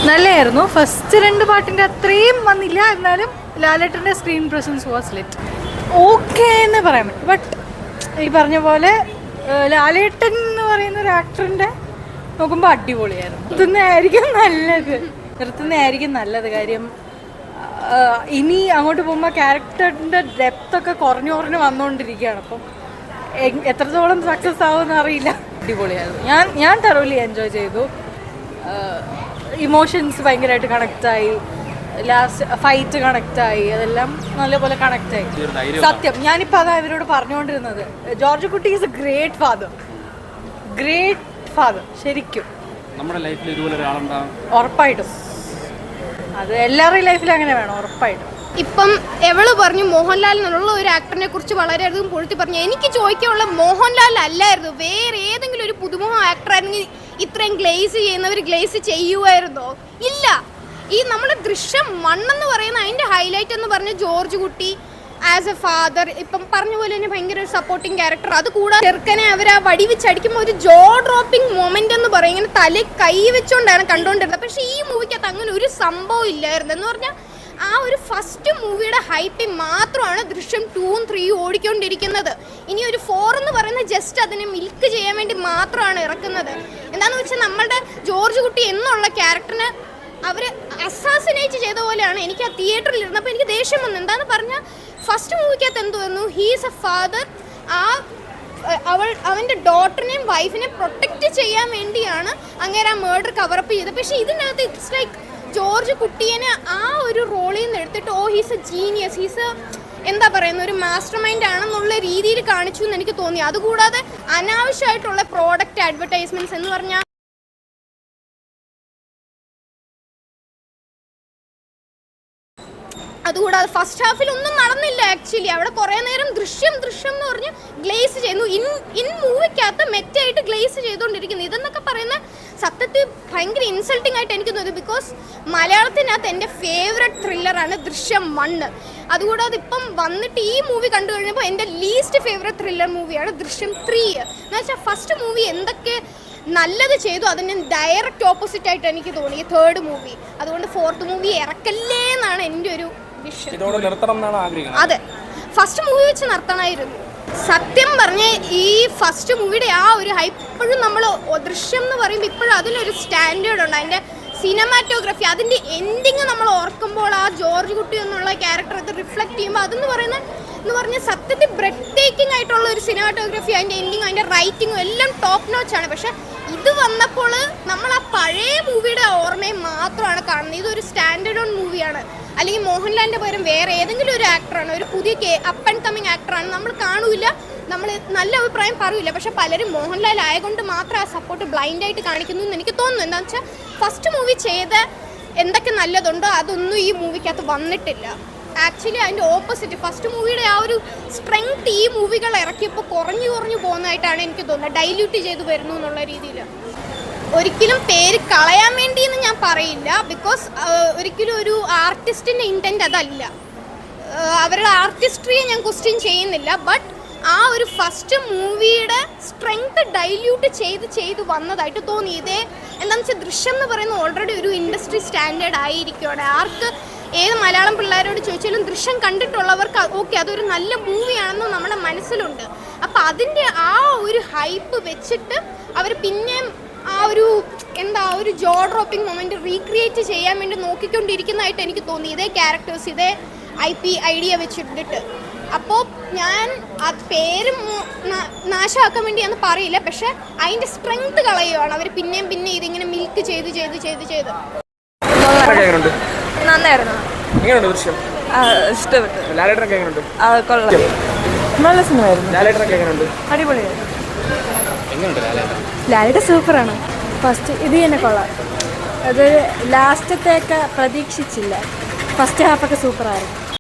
നല്ലതായിരുന്നു. ഫസ്റ്റ് 2 പാട്ടിൻ്റെ അത്രയും വന്നില്ല, എന്നാലും ലാലേട്ടൻ്റെ screen presence was lit. Okay എന്ന് പറയാൻ പറ്റും. ബട്ട് ഈ പറഞ്ഞ പോലെ ലാലേട്ടൻ എന്ന് പറയുന്ന ഒരു ആക്ടറിൻ്റെ നോക്കുമ്പോൾ അടിപൊളിയായിരുന്നു. നിർത്തുന്നതായിരിക്കും നല്ലത്. കാര്യം ഇനി അങ്ങോട്ട് പോകുമ്പോൾ ക്യാരക്ടറിൻ്റെ ഡെപ്തൊക്കെ കുറഞ്ഞു വന്നുകൊണ്ടിരിക്കുകയാണ്. അപ്പം എത്രത്തോളം സക്സസ് ആവുമെന്ന് അറിയില്ല. അടിപൊളിയായിരുന്നു. ഞാൻ തറോലി എൻജോയ് ചെയ്തു. ഇമോഷൻസ് ഭയങ്കരമായിട്ട് കണക്റ്റായി. Last fight കണക്റ്റായി. അതെല്ലാം നല്ലപോലെ കണക്റ്റായി. സത്യം, ഞാനിപ്പോൾ അതാ ഇവരോട് പറഞ്ഞുകൊണ്ടിരുന്നത്. ജോർജ് കുട്ടി ഈസ് എ ഗ്രേറ്റ് ഫാദർ. ശരിക്കും നമ്മുടെ ലൈഫിൽ ഇതുപോലെ ഒരാളുണ്ടാവും ഉറപ്പായിട്ടും. അത് എല്ലാവരുടെയും ലൈഫിൽ അങ്ങനെ വേണം, ഉറപ്പായിട്ടും. ഇപ്പം എവള് പറഞ്ഞു മോഹൻലാൽ എന്നുള്ള ഒരു ആക്ടറിനെ കുറിച്ച് വളരെയധികം പൊഴുത്തി പറഞ്ഞു. എനിക്ക് ചോദിക്കാനുള്ള മോഹൻലാൽ അല്ലായിരുന്നു, വേറെ ഏതെങ്കിലും ഒരു പുതുമുഖ ആക്ടർ ആയിരുന്നെങ്കിൽ ഇത്രയും ഗ്ലേസ് ചെയ്യുന്നവർ ഗ്ലേസ് ചെയ്യുമായിരുന്നോ? ഇല്ല. ഈ നമ്മുടെ ദൃശ്യം 1 എന്ന് പറയുന്ന അതിൻ്റെ ഹൈലൈറ്റ് എന്ന് പറഞ്ഞ ജോർജ് കുട്ടി ആസ് എ ഫാദർ, ഇപ്പം പറഞ്ഞ പോലെ തന്നെ ഭയങ്കര ഒരു സപ്പോർട്ടിങ് ക്യാരക്ടർ. അത് കൂടാതെ ചെറുക്കനെ അവർ ആ വടി വെച്ചടിക്കുമ്പോൾ ഒരു ജോ ഡ്രോപ്പിംഗ് മൊമെന്റ് എന്ന് പറയും, ഇങ്ങനെ തല കൈ വെച്ചുകൊണ്ടാണ് കണ്ടുകൊണ്ടിരുന്നത്. പക്ഷേ ഈ മൂവിക്കകത്ത് അങ്ങനെ ഒരു സംഭവം ഇല്ലായിരുന്നു. എന്ന് പറഞ്ഞാൽ ആ ഒരു ഫസ്റ്റ് മൂവിയുടെ ഹൈപ്പിൽ മാത്രമാണ് ദൃശ്യം 2ഉം 3ഉം ഓടിക്കൊണ്ടിരിക്കുന്നത്. ഇനി ഒരു 4 എന്ന് പറയുന്നത് ജസ്റ്റ് അതിനെ മിൽക്ക് ചെയ്യാൻ വേണ്ടി മാത്രമാണ് ഇറക്കുന്നത്. എന്താണെന്ന് വെച്ചാൽ നമ്മളുടെ ജോർജ് കുട്ടി എന്നുള്ള ക്യാരക്ടറിന് അവർ അസാസിനേറ്റ് ചെയ്ത പോലെയാണ് എനിക്ക് ആ തിയേറ്ററിൽ ഇരുന്നപ്പോൾ എനിക്ക് ദേഷ്യം വന്നു. എന്താണെന്ന് പറഞ്ഞാൽ ഫസ്റ്റ് മൂവിക്കകത്ത് എന്ത് വന്നു, ഹീസ് എ ഫാദർ. അവൻ്റെ ഡോട്ടറിനെയും വൈഫിനെയും പ്രൊട്ടക്റ്റ് ചെയ്യാൻ വേണ്ടിയാണ് അങ്ങനെ ആ മേർഡർ കവറപ്പ് ചെയ്തത്. പക്ഷേ ഇതിനകത്ത് ഇറ്റ്സ് ലൈക്ക് ജോർജ് കുട്ടിയെ ആ ഒരു റോളിൽ നിന്ന് എടുത്തിട്ട് ഹീസ് എ ജീനിയസ്, ഹീസ് എന്താ പറയുന്ന ഒരു മാസ്റ്റർ മൈൻഡ് ആണെന്നുള്ള രീതിയിൽ കാണിച്ചു എന്ന് എനിക്ക് തോന്നി. അതുകൂടാതെ അനാവശ്യമായിട്ടുള്ള പ്രോഡക്റ്റ് അഡ്വർടൈസ്മെന്റ്സ് എന്ന് പറഞ്ഞാൽ അതുകൂടാതെ ഫസ്റ്റ് ഹാഫിൽ ഒന്നും നടന്നില്ല. ആക്ച്വലി അവിടെ കുറേ നേരം ദൃശ്യം എന്ന് പറഞ്ഞ് ഗ്ലേസ് ചെയ്യുന്നു. ഇൻ മൂവിക്കകത്ത് മെറ്റായിട്ട് ഗ്ലേസ് ചെയ്തുകൊണ്ടിരിക്കുന്നു. ഇതെന്നൊക്കെ പറയുന്ന സത്യത്തിൽ ഭയങ്കര ഇൻസൾട്ടിങ് ആയിട്ട് എനിക്ക് തോന്നി. ബിക്കോസ് മലയാളത്തിനകത്ത് എൻ്റെ ഫേവററ്റ് ത്രില്ലറാണ് ദൃശ്യം 1. അതുകൂടാതെ ഇപ്പം വന്നിട്ട് ഈ മൂവി കണ്ടു കഴിഞ്ഞപ്പോൾ എൻ്റെ ലീസ്റ്റ് ഫേവററ്റ് ത്രില്ലർ മൂവിയാണ് ദൃശ്യം 3. എന്ന് വെച്ചാൽ ഫസ്റ്റ് മൂവി എന്തൊക്കെ നല്ലത് ചെയ്തു അതിന് ഡയറക്റ്റ് ഓപ്പോസിറ്റ് ആയിട്ട് എനിക്ക് തോന്നി 3rd മൂവി. അതുകൊണ്ട് 4th മൂവി ഇറക്കല്ലേ എന്നാണ് എൻ്റെ ഒരു വിഷയം. അതെ, ഫസ്റ്റ് മൂവി വെച്ച് നിർത്തണമായിരുന്നു. സത്യം പറഞ്ഞ ഈ ഫസ്റ്റ് മൂവിയുടെ ആ ഒരു ഹൈപ്പ് ഇപ്പോഴും നമ്മൾ ദൃശ്യം എന്ന് പറയുമ്പോൾ ഇപ്പോഴും അതിലൊരു സ്റ്റാൻഡേർഡ് ഉണ്ട്. അതിൻ്റെ സിനിമാറ്റോഗ്രഫി, അതിൻ്റെ എൻഡിങ് നമ്മൾ ഓർക്കുമ്പോൾ ആ ജോർജ് കുട്ടി എന്നുള്ള ക്യാരക്ടർ അത് റിഫ്ലക്റ്റ് ചെയ്യുമ്പോൾ അതെന്ന് പറഞ്ഞാൽ സത്യത്തിൽ ബ്രെഡ് ടേക്കിംഗ് ആയിട്ടുള്ള ഒരു സിനിമാറ്റോഗ്രഫി, അതിൻ്റെ എൻഡിങ്, അതിൻ്റെ റൈറ്റിങ്ങും എല്ലാം ടോപ്പ് നോച്ചാണ്. പക്ഷേ ഇത് വന്നപ്പോൾ നമ്മൾ ആ പഴയ മൂവിയുടെ ഓർമ്മയെ മാത്രമാണ് കാണുന്നത്. ഇതൊരു സ്റ്റാൻഡേർഡ് ഓൺ മൂവിയാണ്. അല്ലെങ്കിൽ മോഹൻലാലിൻ്റെ പകരം വേറെ ഏതെങ്കിലും ഒരു ആക്ടറാണ്, ഒരു പുതിയ അപ്പ് ആൻഡ് കമ്മിങ് ആക്ടറാണ്, നമ്മൾ കാണൂല, നമ്മൾ നല്ല അഭിപ്രായം പറയില്ല. പക്ഷെ പലരും മോഹൻലാൽ ആയതുകൊണ്ട് മാത്രം ആ സപ്പോർട്ട് ബ്ലൈൻഡായിട്ട് കാണിക്കുന്നു എന്ന് എനിക്ക് തോന്നുന്നു. എന്താണെന്ന് വെച്ചാൽ ഫസ്റ്റ് മൂവി ചെയ്ത എന്തൊക്കെ നല്ലതുണ്ടോ അതൊന്നും ഈ മൂവിക്കകത്ത് വന്നിട്ടില്ല. ആക്ച്വലി അതിൻ്റെ ഓപ്പോസിറ്റ്, ഫസ്റ്റ് മൂവിയുടെ ആ ഒരു സ്ട്രെങ്ത് ഈ മൂവികൾ ഇറക്കിയപ്പോൾ കുറഞ്ഞു പോകുന്നതായിട്ടാണ് എനിക്ക് തോന്നുന്നത്. ഡൈല്യൂട്ട് ചെയ്ത് വരുന്നു എന്നുള്ള രീതിയിൽ. ഒരിക്കലും പേര് കളയാൻ വേണ്ടിയെന്ന് ഞാൻ പറയില്ല. ബിക്കോസ് ഒരിക്കലും ഒരു ആർട്ടിസ്റ്റിൻ്റെ ഇൻറ്റൻറ്റ് അതല്ല. അവരുടെ ആർട്ടിസ്ട്രിയെ ഞാൻ ക്വസ്റ്റ്യൻ ചെയ്യുന്നില്ല. ബട്ട് ആ ഒരു ഫസ്റ്റ് മൂവിയുടെ സ്ട്രെങ്ത് ഡൈല്യൂട്ട് ചെയ്ത് വന്നതായിട്ട് തോന്നി. ഇതേ എന്താണെന്ന് വെച്ചാൽ ദൃശ്യം എന്ന് പറയുന്നത് ഓൾറെഡി ഒരു ഇൻഡസ്ട്രി സ്റ്റാൻഡേർഡ് ആയിരിക്കും. ആർക്ക് ഏത് മലയാളം പിള്ളേരോട് ചോദിച്ചാലും ദൃശ്യം കണ്ടിട്ടുള്ളവർക്ക് ഓക്കെ അതൊരു നല്ല മൂവിയാണെന്ന് നമ്മുടെ മനസ്സിലുണ്ട്. അപ്പം അതിൻ്റെ ആ ഒരു ഹൈപ്പ് വെച്ചിട്ട് അവർ പിന്നെയും ആ ഒരു ഒരു ജോ ഡ്രോപ്പിംഗ് മൊമെൻറ്റ് റീക്രിയേറ്റ് ചെയ്യാൻ വേണ്ടി നോക്കിക്കൊണ്ടിരിക്കുന്നതായിട്ട് എനിക്ക് തോന്നി. ഇതേ ക്യാരക്ടേഴ്സ്, ഇതേ IP ഐഡിയ വെച്ചിട്ടിട്ട്. അപ്പോൾ ഞാൻ ആ പേര് നാശമാക്കാൻ വേണ്ടിയാന്ന് പറയില്ല. പക്ഷെ അതിൻ്റെ സ്ട്രെങ്ത് കളയുകയാണ് അവർ പിന്നെയും ഇതിങ്ങനെ മിൽക്ക് ചെയ്ത് നന്നായിരുന്നു. ഇഷ്ടപ്പെട്ടു. നല്ല സിനിമയായിരുന്നു. അടിപൊളിയായിരുന്നു. ലാലേട്ടൻ സൂപ്പറാണ്. ഫസ്റ്റ് ഇത് തന്നെ കൊള്ളാം. അത് ലാസ്റ്റത്തേക്ക് പ്രതീക്ഷിച്ചില്ല. ഫസ്റ്റ് ഹാഫൊക്കെ സൂപ്പറായിരുന്നു.